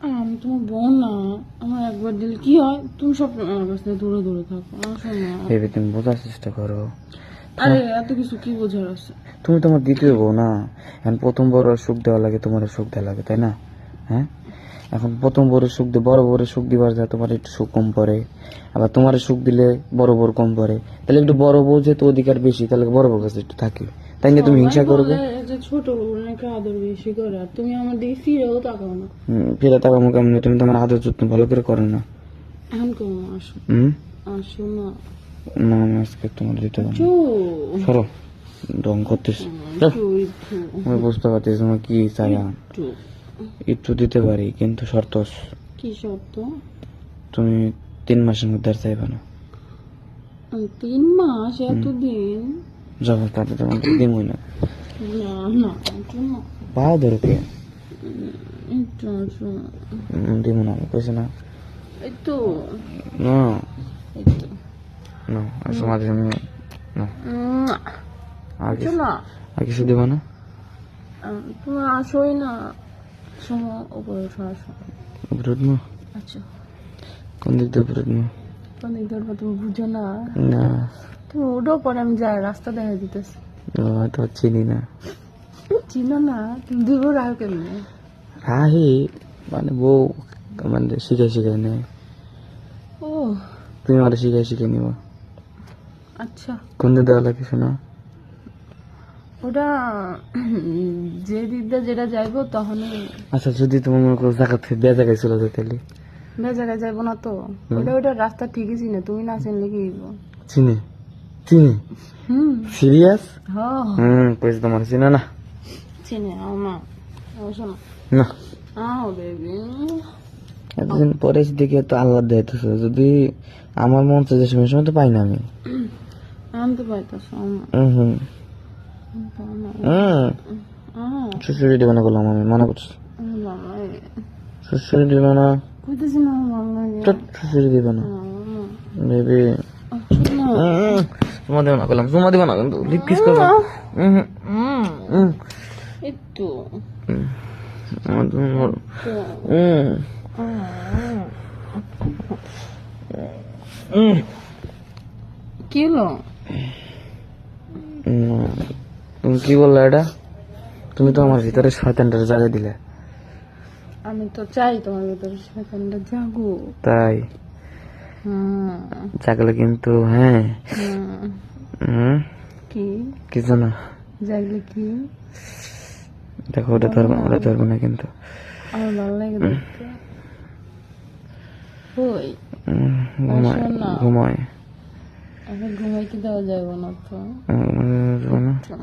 আমি তোমার বোন না, আমার একবার দিলে কি হয়, তুমি সব আমার কাছ থেকে দূরে দূরে থাকো, আসো না। ভেবে তুমি বোঝার চেষ্টা করো। আরে এত কিছু কি বোঝার আছে? তুমি তোমার দ্বিতীয় বউ না, এখন প্রথম বড় সুখ দেওয়া লাগে, তোমার সুখ দেওয়া লাগে, তাই না? হ্যাঁ, এখন প্রথম বড় সুখ দিয়ে বড় বড় সুখ দিবার যায় তোমার একটু সুখ কম পড়ে, আবার তোমার সুখ দিলে বড় বড় কম পড়ে। তাহলে একটু বড় বউ যেহেতু অধিকার বেশি, তাহলে বড় বউ কাছে একটু থাকি, তাই না? তুমি হিংসা করবে। বলে যে ছোট বোন নাকি আদর বেশি করে, আর তুমি আমার দিকে ফিরেও তাকাও না। ফিরে তাকামো কেমন? তুমি তোমার আদর যত্ন ভালো করে করো না। এখন কেমন আসো? হম, আসো না। না আমি আজকে তোমার দিতে পারবো চো না। সরো, রং করতেছ। একটু একটু আমি বুঝতে পারতেছি তোমার কি চাই। একটু। একটু দিতে পারি, কিন্তু শর্ত কি শর্ত? তুমি 3 মাসের মধ্যে আর চাইবে না। 3 মাস? এতদিন? যখন তাতে তোমার দিমই না। না না, একটু না, পাও ধরো কে একটু আসো। দিব না, আমি কইছি না। একটু না একটু না, আসো মাঝে আমি না। আর একটু কিছু, না। আর কিছু দিব না। তুমি আসোই না। সময় উপরে উঠে আসো। বিরোধ না? আচ্ছা, কোন দিক দিয়ে বিরোধ না? কোন দিক ধরবো তুমি বুঝো না। না, তুমি উঠো, পরে আমি যাই, রাস্তা দেখা দিতেছি। হয়তো চিনি না। চিনো না? তুমি দূর রাখো কেমনি? রাহি মানে বউ, মানে শিখাই নেয়। ও তুমি আমার শিখাই নিবা। আচ্ছা, কোন দিক দেওয়া লাগে শোনা? ওটা যে দিক দিয়ে যেটা যাইবো তখনই। আচ্ছা, যদি তোমার মনে করো জায়গা থেকে বে জায়গায় চলে যায়, তাহলে বে জায়গায় যাইবো না তো। ওটা রাস্তা ঠিকই চিনে, তুমি না চিনলে কি হইবো? চিনি চিনি। হুম সিরিয়াস? হ্যাঁ কইছি তোমার চিনা না। চিনে। আমার অবশ্য না। না, বেবি, এতদিন পরে এসে দেখি তো আল্লাহ দেয়তেছে, যদি আমার মন চাই যে সময় তো পাই না আমি। আনতে পাইতেছো? হুম, শ্বশুরি দেবে না বললাম, আমি মনে করছি। শ্বশুরি দিবে না, কইতেছি না, ভালো লাগে। শ্বশুরি দিবে না বেবি। তোমার দেবে না বললাম, তোমার দেবে না কিন্তু কিস করবো। একটু কি হলো? তুমি কি বললা এটা? তুমি তো আমার ভিতরে শয়তানটা জায়গা দিলে। আমি তো চাই তোমার ভিতরে শয়তানটা জাগো। তাই জাগলে কিন্তু, হ্যাঁ। কি কি জানো? জাগলে কি? দেখো, ওটা ধরবো না কিন্তু। আমার ভালো লাগে দেখতে। ওই ঘুমায় ঘুমায়। এখন ঘুমাই কি দেওয়া যাবে না তো? না। আচ্ছা।